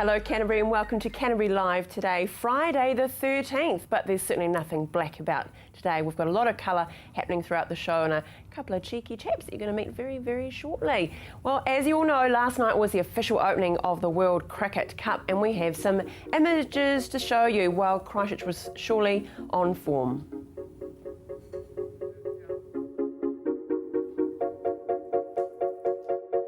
Hello Canterbury and welcome to Canterbury Live today, Friday the 13th, but there's certainly nothing black about today. We've got a lot of colour happening throughout the show and a couple of cheeky chaps that you're going to meet very, very shortly. Well, as you all know, last night was the official opening of the World Cricket Cup and we have some images to show you while Christchurch was surely on form.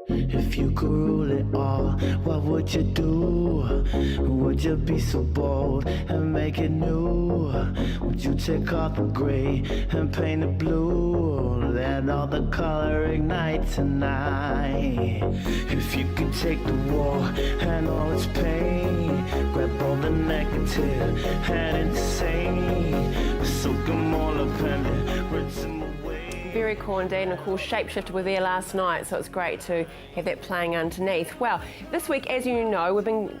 If you could rule it all, what would you do? Would you be so bold and make it new? Would you take off the grey and paint it blue? Let all the color ignite tonight. If you could take the war and all its pain, grab all the negative and insane, soak them all up and rinse them away. Very cool indeed, and of course Shapeshifter were there last night, so it's great to have that playing underneath. Well, this week, as you know, we've been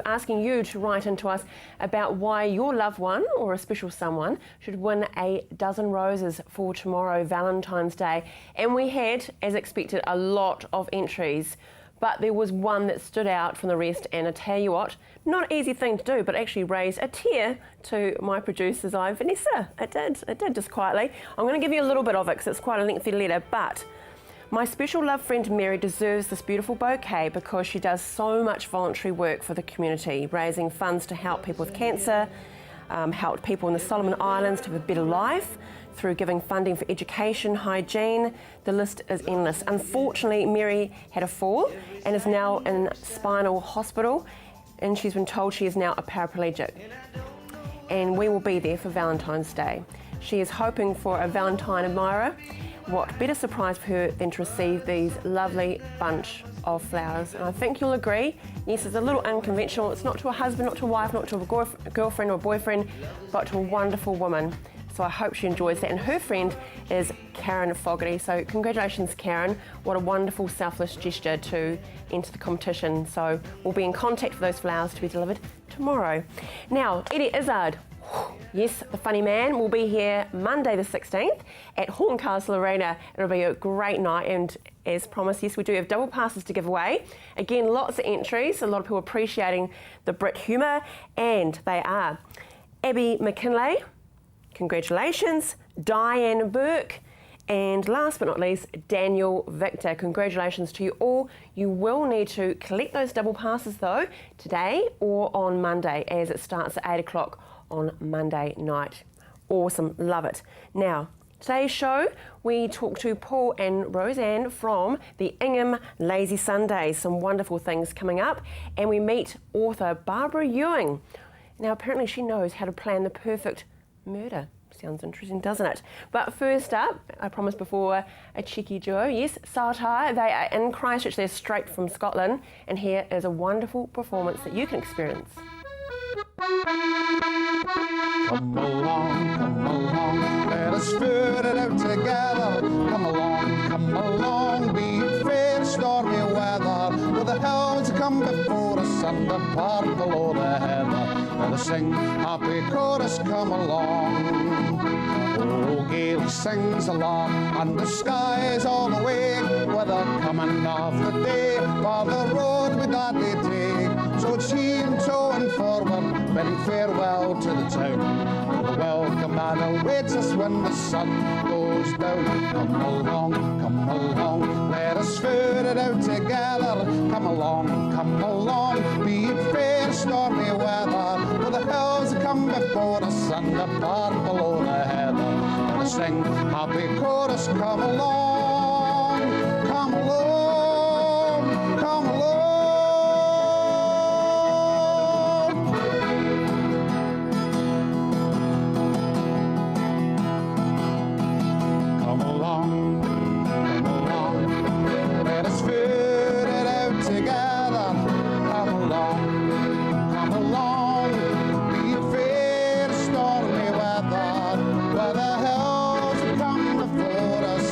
asking you to write into us about why your loved one or a special someone should win a dozen roses for tomorrow, Valentine's Day. And we had, as expected, a lot of entries. But there was one that stood out from the rest, and I tell you what, not an easy thing to do, but actually raised a tear to my producer's eye, Vanessa. It did just quietly. I'm going to give you a little bit of it because it's quite a lengthy letter, but my special love friend Mary deserves this beautiful bouquet because she does so much voluntary work for the community, raising funds to help people with cancer, helped people in the Solomon Islands to have a better life, through giving funding for education, hygiene. The list is endless. Unfortunately, Mary had a fall and is now in spinal hospital, and she's been told she is now a paraplegic. And we will be there for Valentine's Day. She is hoping for a Valentine admirer. What better surprise for her than to receive these lovely bunch of flowers? And I think you'll agree, yes, it's a little unconventional. It's not to a husband, not to a wife, not to a girlfriend or boyfriend, but to a wonderful woman. So I hope she enjoys that. And her friend is Karen Fogarty. So congratulations, Karen. What a wonderful selfless gesture to enter the competition. So we'll be in contact for those flowers to be delivered tomorrow. Now, Eddie Izzard, yes, the funny man, will be here Monday the 16th at Horncastle Arena. It'll be a great night, and as promised, yes, we do have double passes to give away. Again, lots of entries, a lot of people appreciating the Brit humour, and they are Abby McKinlay, congratulations, Diane Burke, and last but not least, Daniel Victor. Congratulations to you all. You will need to collect those double passes though, today or on Monday, as it starts at 8 o'clock on Monday night. Awesome, love it. Now, today's show, we talk to Paul and Roseanne from the Ingham Lazy Sundays. Some wonderful things coming up, and we meet author Barbara Ewing. Now, apparently she knows how to plan the perfect murder. Sounds interesting, doesn't it? But first up, I promised before, a cheeky duo. Yes, Satire. They are in Christchurch. They're straight from Scotland. And here is a wonderful performance that you can experience. Come along, let us foot it out together. Come along, be it fair, stormy weather. With the hills come before us and the park below the heather. Let us sing happy chorus, come along. Oh, gaily sings along, and the sky's all awake with the coming of the day, while the road we gladly take. So it's he and toe and forward, bidding farewell to the town. The welcome that awaits us when the sun goes down. Come along, let us foot it out together. Come along, be it fair, stormy weather. With the hills come before us and the park below the heather. Let us sing happy chorus, come along, come along, come along. Come along, let us foot it out together. Come along, be it fair, stormy weather, where the hills come before us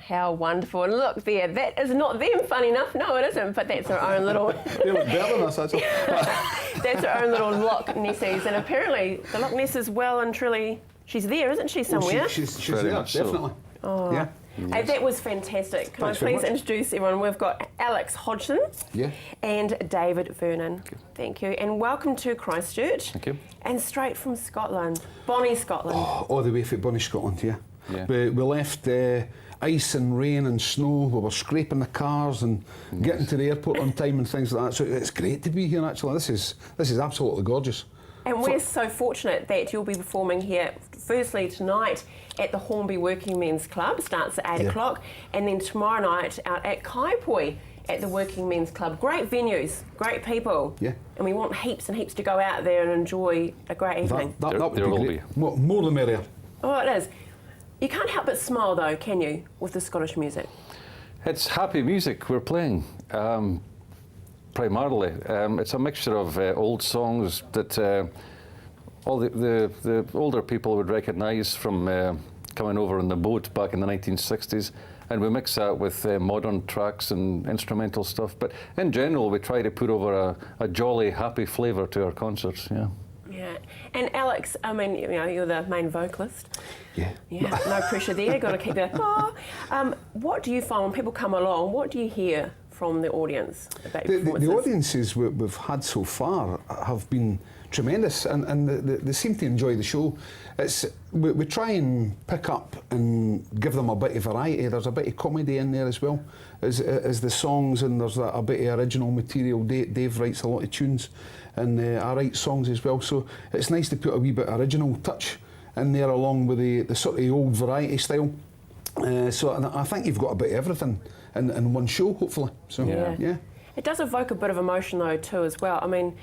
How wonderful. And look there, that is not them, fun enough. No, it isn't, but that's our own little... They look better than us, that's all. That's our own little Loch Nessies. And apparently the Loch Ness is well and truly... She's there, isn't she, somewhere? She's Very there, much so. definitely. Oh. Yeah. Hey, that was fantastic. Can Thanks I very please much. introduce everyone? We've got Alex Hodgson Yeah. and David Vernon. Thank you. And welcome to Christchurch. Thank you. And straight from Scotland, Bonnie, Scotland. All the way from Bonnie, Scotland, yeah. Yeah. We left ice and rain and snow. We were scraping the cars and getting to the airport on time and things like that. So it's great to be here, actually. This is absolutely gorgeous. And we're so fortunate that you'll be performing here, firstly tonight at the Hornby Working Men's Club, starts at 8 Yeah. o'clock, and then tomorrow night out at Kaipoi at the Working Men's Club. Great venues, great people. Yeah. And we want heaps and heaps to go out there and enjoy a great evening. That would There be will great. More the merrier. Oh, it is. You can't help but smile though, can you, with the Scottish music? It's happy music we're playing, primarily. It's a mixture of old songs that all the older people would recognise from coming over on the boat back in the 1960s, and we mix that with modern tracks and instrumental stuff. But in general, we try to put over a jolly, happy flavour to our concerts. Yeah. Yeah. And Alex, I mean, you know, you're the main vocalist. Yeah. Yeah, no pressure there. Got to keep that. What do you find when people come along? What do you hear from the audience about your The performances? audiences we've had so far have been tremendous, and they seem to enjoy the show. We try and pick up and give them a bit of variety. There's a bit of comedy in there as well as the songs, and there's a bit of original material. Dave writes a lot of tunes, and I write songs as well. So it's nice to put a wee bit of original touch in there along with the sort of old variety style. So I think you've got a bit of everything in one show, hopefully. So yeah. It does evoke a bit of emotion though too as well. I mean,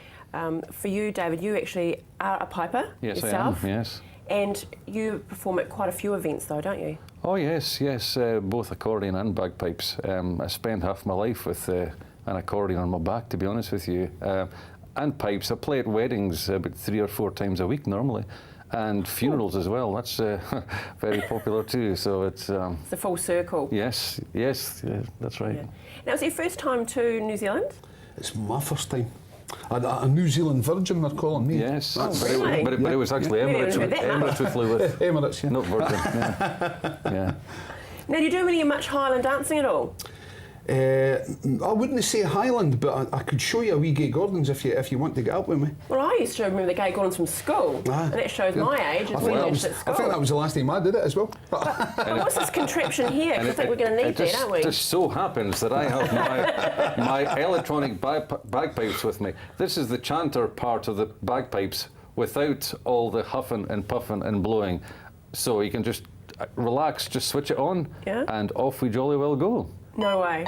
for you, David, you actually are a piper Yes, yourself. I am. Yes. And you perform at quite a few events though, don't you? Oh yes, both accordion and bagpipes. I spent half my life with an accordion on my back, to be honest with you, and pipes. I play at weddings about 3 or 4 times a week normally, and funerals as well. That's very popular too. So it's It's a full circle. yes, that's right. Yeah. Now, it's your first time to New Zealand? It's my first time. A New Zealand virgin, they're calling me. Yes, That's but, really? but it was actually Yeah. Emirates. Yeah. Emirates we flew with, Emirates, yeah. not Virgin. Yeah. Yeah. Now, do you do any much Highland dancing at all? I wouldn't say Highland, but I could show you a wee Gay Gordon's if you want to get up with me. Well, I used to remember the Gay Gordons from school, and that shows my age as we danced at school. I think that was the last time I did it as well. But what's this contraption here? 'Cause I think we're going to need that, aren't we? It just so happens that I have my electronic bagpipes with me. This is the chanter part of the bagpipes without all the huffing and puffing and blowing. So you can just relax, just switch it on, Yeah. and off we jolly well go. No way.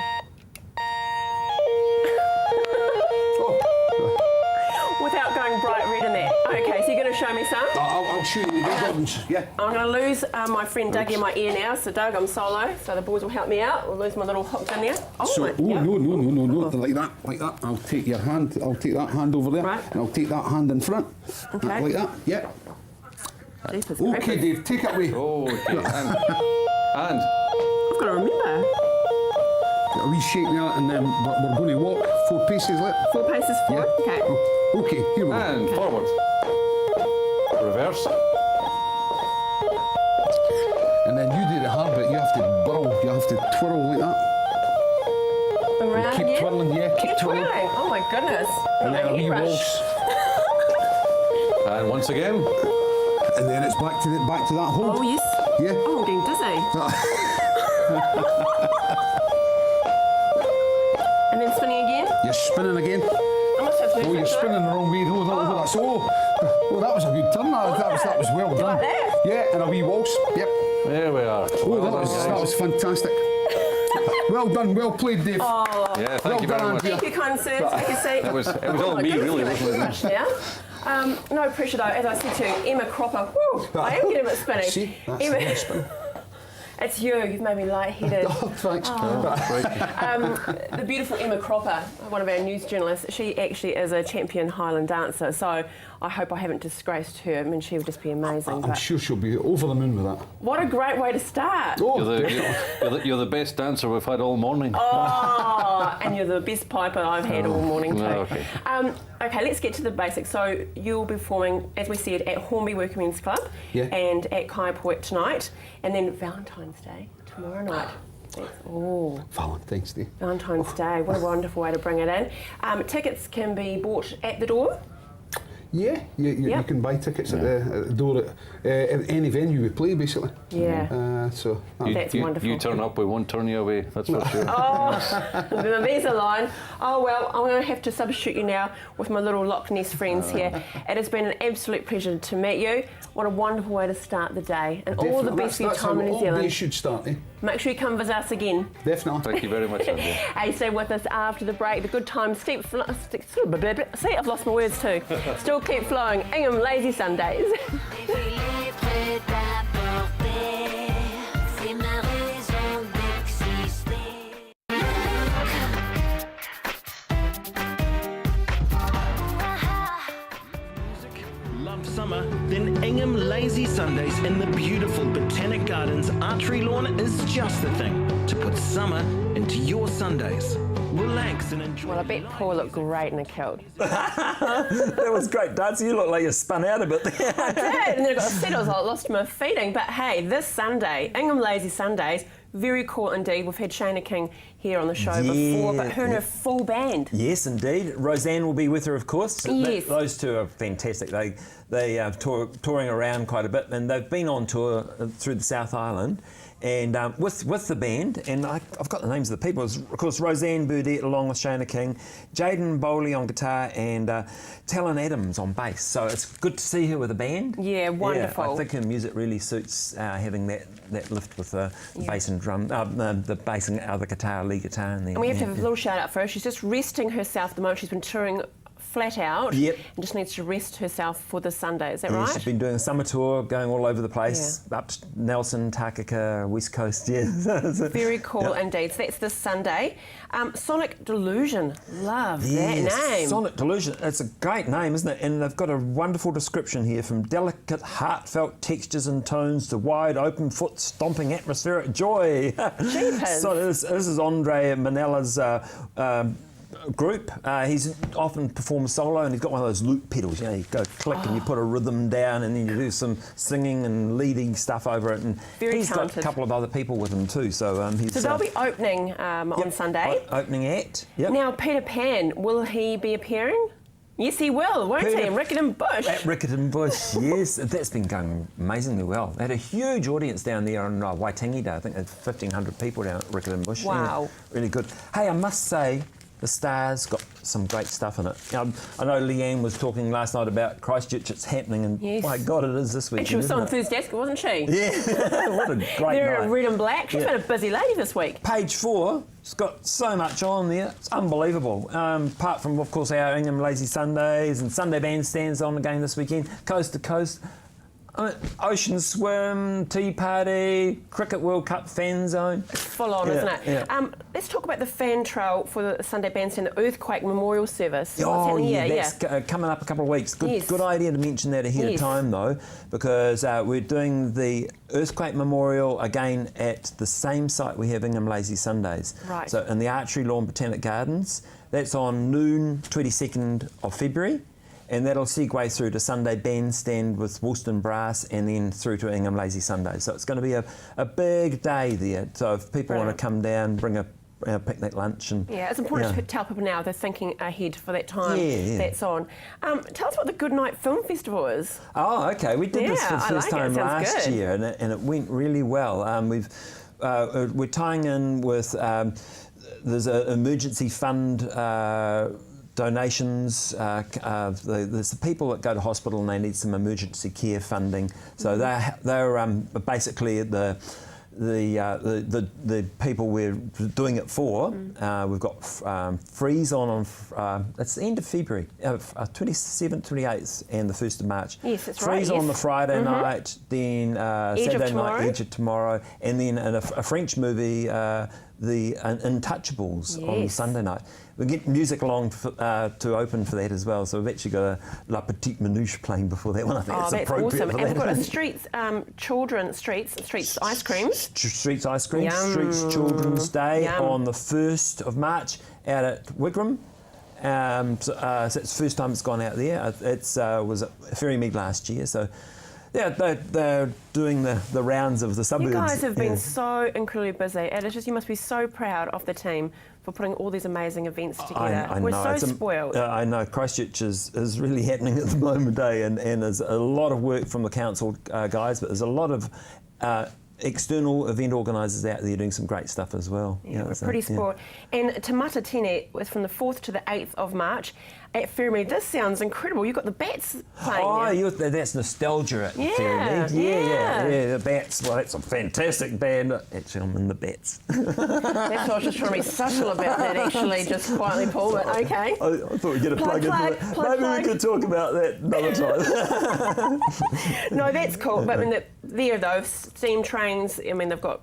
Without going bright red in that. Okay, so you're going to show me some? I'll show you the Gay Gordon's. Yeah. I'm going to lose my friend Doug in my ear now. So Doug, I'm solo. So the boys will help me out. We'll lose my little hook in there. Yeah. No, like that. I'll take your hand. I'll take that hand over there, Right. and I'll take that hand in front. Okay. Like that. Yeah. Jeepers Okay, creepers. Dave, take it away. Oh, okay. and I've got to remember. A wee shake there, and then we're going to walk 4 paces. 4 paces forward. Yeah. Okay. Okay, here we go. and forward. Reverse. And then you do the hard bit. You have to burrow. You have to twirl like that. Around, Keep yeah. twirling, yeah. Keep Keep twirling. twirling. Oh my goodness. And then a wee waltz. And once again. And then it's back to that hold. Oh yes. Yeah. Oh, I'm getting dizzy. And then spinning again. You're spinning again. I must Oh, you're spinning the wrong way. Oh, that's oh, that was a good turn. That was well done. like that? Yeah, and a wee waltz. Yep. There we are. Oh, that was fantastic. Well done, well played, Dave. Yeah, thank you very much. Thank you, kind sirs. Take a seat. It was all me, really, wasn't it? Yeah. No pressure though, as I said to you, Emma Cropper. Woo, I am getting a bit spinny. See, that's Emma, the spin. it's you've made me lightheaded. Oh, thanks. The beautiful Emma Cropper, one of our news journalists, she actually is a champion Highland dancer, so I hope I haven't disgraced her. I mean, she would just be amazing. I'm sure she'll be over the moon with that. What a great way to start. Oh, You're the best dancer we've had all morning. Oh, and you're the best piper I've had all morning too. Okay. Okay, let's get to the basics. So you'll be performing, as we said, at Hornby Working Men's Club and at Kaiapoi tonight, and then Valentine's Day tomorrow night. Valentine's Day. Valentine's Day, what a wonderful way to bring it in. Tickets can be bought at the door. Yeah, you can buy tickets at the door at any venue we play, basically. Yeah. So That's wonderful. You turn up, we won't turn you away, that's for sure. Oh, there's a line. Oh well, I'm going to have to substitute you now with my little Loch Ness friends here. It has been an absolute pleasure to meet you. What a wonderful way to start the day, and all the best for your time in New Zealand. All day should start, eh? Make sure you come visit us again. Definitely. Thank you very much, Andy. Hey, stay with us after the break. The good times see, I've lost my words too. Still keep flowing. Ingham Lazy Sundays. Love summer? Then Ingham Lazy Sundays in the beautiful Botanic Gardens archery lawn is just the thing to put summer into your Sundays. Relax and enjoy. Well, I bet Paul looked great in a kilt. That was great, Darcy. You look like you spun out a bit there. I did, and then I got upset. I was like, lost my feeding. But hey, this Sunday, Ingham Lazy Sundays, very cool indeed. We've had Shana King here on the show before, but her and her full band. Yes, indeed. Roseanne will be with her, of course. Yes. Those two are fantastic. They are touring around quite a bit, and they've been on tour through the South Island. And with the band, and I've got the names of the people. Of course, Roseanne Burdett along with Shana King, Jaden Bowley on guitar, and Talon Adams on bass. So it's good to see her with a band. Yeah, wonderful. Yeah, I think her music really suits having that lift with the bass and drum, the bass and the guitar, lead guitar, and then. And we have to have a little shout out for her. She's just resting herself at the moment. She's been touring flat out and just needs to rest herself for this Sunday. Is that right? She's been doing a summer tour, going all over the place, up to Nelson, Takaka, West Coast, Very cool indeed. So that's this Sunday. Sonic Delusion, love that name. Sonic Delusion, it's a great name, isn't it? And they've got a wonderful description here, from delicate, heartfelt textures and tones to wide, open, foot-stomping, atmospheric joy. Jeepers. So this is Andre Manella's group. He's often performed solo, and he's got one of those loop pedals. You go click and you put a rhythm down, and then you do some singing and leading stuff over it. And he's talented. got a couple of other people with him too. So they'll be opening on Sunday. Opening act. Yep. Now Peter Pan, will he be appearing? Yes, he will, won't he? Riccarton Bush. At Riccarton Bush, yes. That's been going amazingly well. They had a huge audience down there on Waitangi Day. I think there's 1,500 people down at Riccarton Bush. Wow. Yeah, really good. Hey, I must say, The Star's got some great stuff in it. I know Leanne was talking last night about Christchurch. It's happening, and my God, it is this weekend. And she was so enthusiastic, wasn't she? Yeah, what a great night. They're in red and black. She's been a busy lady this week. Page 4, it's got so much on there. It's unbelievable. Apart from, of course, our Ingham Lazy Sundays and Sunday Bandstands on again this weekend. Coast to coast. Ocean swim, tea party, Cricket World Cup fan zone. It's full on, isn't it? Yeah. Let's talk about the fan trail for the Sunday Bandstand, the Earthquake Memorial Service. Oh, yeah, that's coming up a couple of weeks. Good idea to mention that ahead of time, though, because we're doing the Earthquake Memorial again at the same site we have Ingham Lazy Sundays. Right. So in the Archery Lawn Botanic Gardens. That's on noon, 22nd of February. And that'll segue through to Sunday Bandstand with Woolston Brass, and then through to Ingham Lazy Sundays. So it's going to be a big day there. So if people want to come down, bring a picnic lunch. And yeah, it's important to tell people now they're thinking ahead for that time that's on. Tell us what the Good Night Film Festival is. Oh, okay. We did this for the first time last year, and it went really well. We're tying in with there's an emergency fund donations. There's the people that go to hospital and they need some emergency care funding. So they're basically the people we're doing it for. We've got freeze on it's the end of February, 27th, 28th and the 1st of March. Yes, that's freeze right. on the Friday night, then Saturday night, Edge of Tomorrow, and then a French movie, The Untouchables on Yes. Sunday night. We get music along to open for that as well, so we've actually got a La Petite Manouche playing before that one. I think Oh, it's that's appropriate awesome. for And that. we've got a Streets ice creams. Streets Ice Cream, Yum. Streets Children's Day Yum. on the 1st of March out at Wigram. So it's the first time it's gone out there. It was at Ferrymead last year, so yeah, they're doing the rounds of the suburbs. You guys have been Yeah. so incredibly busy, and it's just you must be so proud of the team for putting all these amazing events together. I We're know. so It's spoiled. I know. Christchurch is really happening at the moment, and there's a lot of work from the council guys, but there's a lot of external event organisers out there doing some great stuff as well. Yeah, we're pretty spoiled. And Te Mata Tene was from the 4th to the 8th of March at Ferrymead. This sounds incredible. You've got the Bats playing there. That's nostalgia at Yeah, Ferrymead. yeah. The Bats. Well, that's a fantastic band. Actually, I'm in the Bats. That's why I was just trying to be subtle about that, actually, just quietly, Paul, but okay. I thought we'd get a plug into it. Plug. Maybe we could talk about that another time. No, that's cool. But I mean, there though, steam trains, I mean, they've got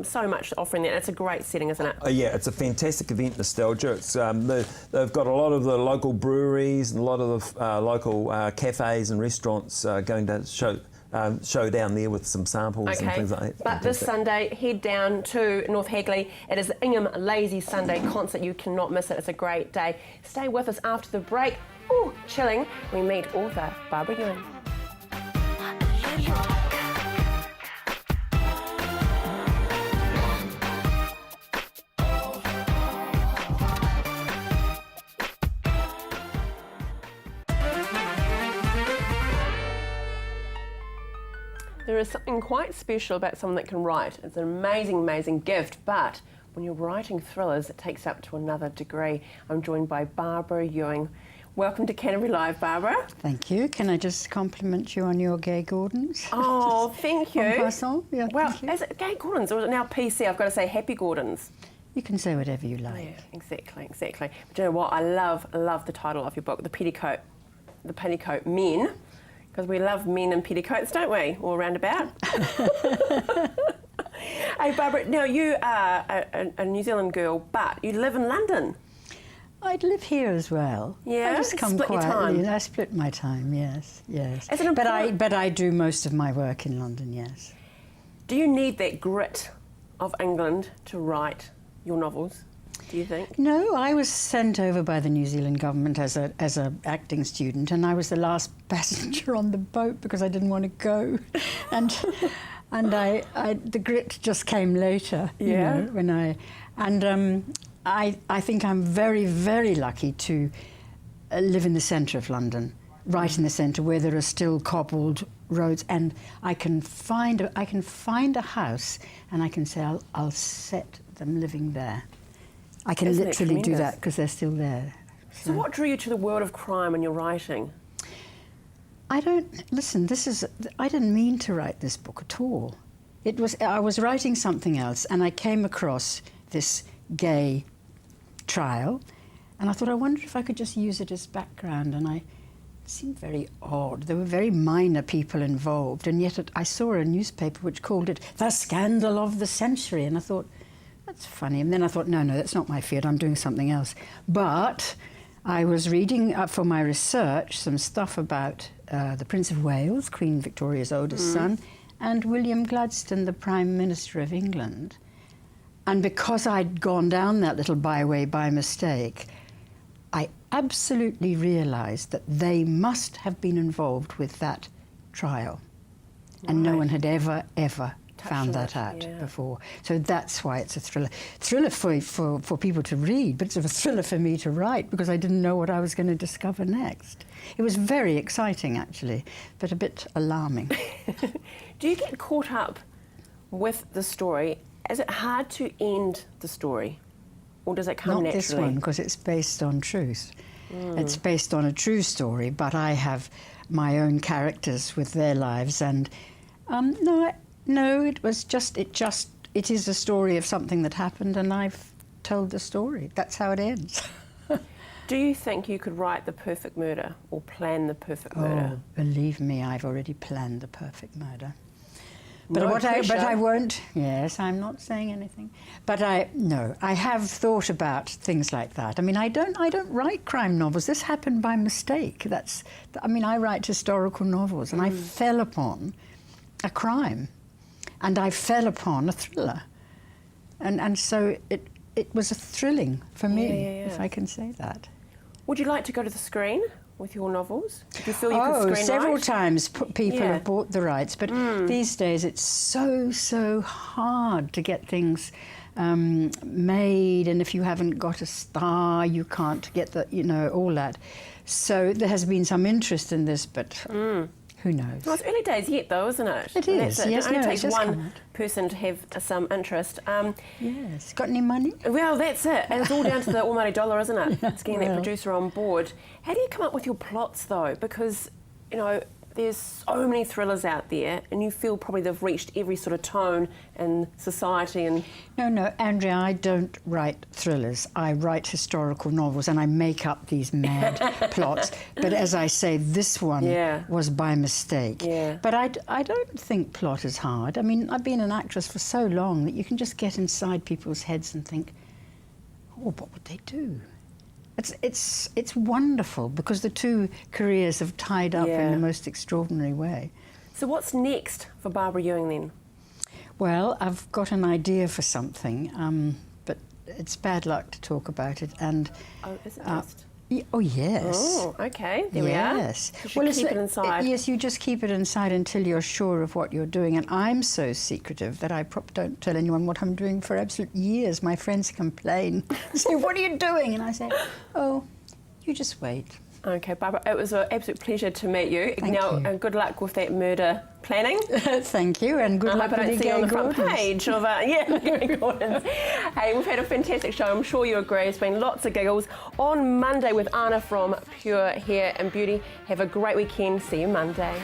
so much offering there. It's a great setting, isn't it? Yeah, it's a fantastic event, Nostalgia. It's, they've got a lot of the local breweries and a lot of the local cafes and restaurants going to show down there with some samples and things like that. It's But this fantastic. Sunday, head down to North Hagley. It is the Ingham Lazy Sunday concert. You cannot miss it. It's a great day. Stay with us after the break. Ooh, chilling. We meet author Barbara Ewing. There is something quite special about someone that can write. It's an amazing, amazing gift, but when you're writing thrillers, it takes up to another degree. I'm joined by Barbara Ewing. Welcome to Canterbury Live, Barbara. Thank you. Can I just compliment you on your Gay Gordons? Oh, thank you. En passant, yeah, Well, thank you. is it Gay Gordons or is it now PC? I've got to say Happy Gordons. You can say whatever you like. Yeah, exactly. But you know what? I love the title of your book, The Petticoat Men, because we love men in petticoats, don't we? All round about. Hey, Barbara, now you are a New Zealand girl, but you live in London. I'd live here as well. Yeah? I just come Split your quietly. time. I split my time, yes. Is it important? But I do most of my work in London, yes. Do you need that grit of England to write your novels, do you think? No, I was sent over by the New Zealand government as a acting student, and I was the last passenger on the boat because I didn't want to go, and the grit just came later. Yeah. You know, when I think I'm very, very lucky to live in the centre of London, right in the centre where there are still cobbled roads, and I can find a house and I can say I'll set them living there. I can Isn't it literally do tremendous? that because they're still there. So what drew you to the world of crime when you're writing? I didn't mean to write this book at all. I was writing something else and I came across this gay trial and I thought, I wonder if I could just use it as background, and it seemed very odd. There were very minor people involved, and yet I saw a newspaper which called it the scandal of the century, and I thought, that's funny. And then I thought, no, that's not my field, I'm doing something else. But I was reading for my research some stuff about the Prince of Wales, Queen Victoria's oldest son, and William Gladstone, the Prime Minister of England. And because I'd gone down that little byway by mistake, I absolutely realised that they must have been involved with that trial. And no one had ever found that out before. So that's why it's a thriller. Thriller for people to read, but it's a thriller for me to write because I didn't know what I was going to discover next. It was very exciting, actually, but a bit alarming. Do you get caught up with the story? Is it hard to end the story, or does it come Not naturally? this one, because it's based on truth. It's based on a true story, but I have my own characters with their lives. And no, it is a story of something that happened, and I've told the story. That's how it ends. Do you think you could write the perfect murder or plan the perfect murder? Oh, believe me, I've already planned the perfect murder. But No but I pressure. won't. Yes, I'm not saying anything. But I have thought about things like that. I mean, I don't write crime novels. This happened by mistake. I write historical novels, and I fell upon a crime, and I fell upon a thriller, and so it was thrilling for me, if I can say that. Would you like to go to the screen with your novels? Do you feel you could screenwrite? Several times people have bought the rights, but these days it's so hard to get things made, and if you haven't got a star, you can't get all that. So there has been some interest in this, but who knows? Well, it's early days yet, though, isn't it? It is, yes. It only No, takes it's just one come out. person to have some interest. Yes. Got any money? Well, that's it. And it's all down to the almighty dollar, isn't it? It's getting that producer on board. How do you come up with your plots, though? Because, there's so many thrillers out there, and you feel probably they've reached every sort of tone in society. And No, Andrea, I don't write thrillers. I write historical novels, and I make up these mad plots. But as I say, this one was by mistake. Yeah. But I don't think plot is hard. I mean, I've been an actress for so long that you can just get inside people's heads and think, oh, what would they do? It's wonderful, because the two careers have tied up in the most extraordinary way. so what's next for Barbara Ewing, then? Well, I've got an idea for something, but it's bad luck to talk about it. And Oh, is it just? oh yes. Oh, okay. There we are. Yes. You should keep it inside. Yes, you just keep it inside until you're sure of what you're doing. And I'm so secretive that I don't tell anyone what I'm doing for absolute years. My friends complain, say, "What are you doing?" And I say, "Oh, you just wait." Okay, Barbara, it was an absolute pleasure to meet you. Thank now, you. Good luck with that murder planning. Thank you, and good I luck hope I with don't the see you on the front Gordons. page of Gary Gordon's. Hey, we've had a fantastic show. I'm sure you agree. It's been lots of giggles. On Monday with Anna from Pure Hair and Beauty. Have a great weekend. See you Monday.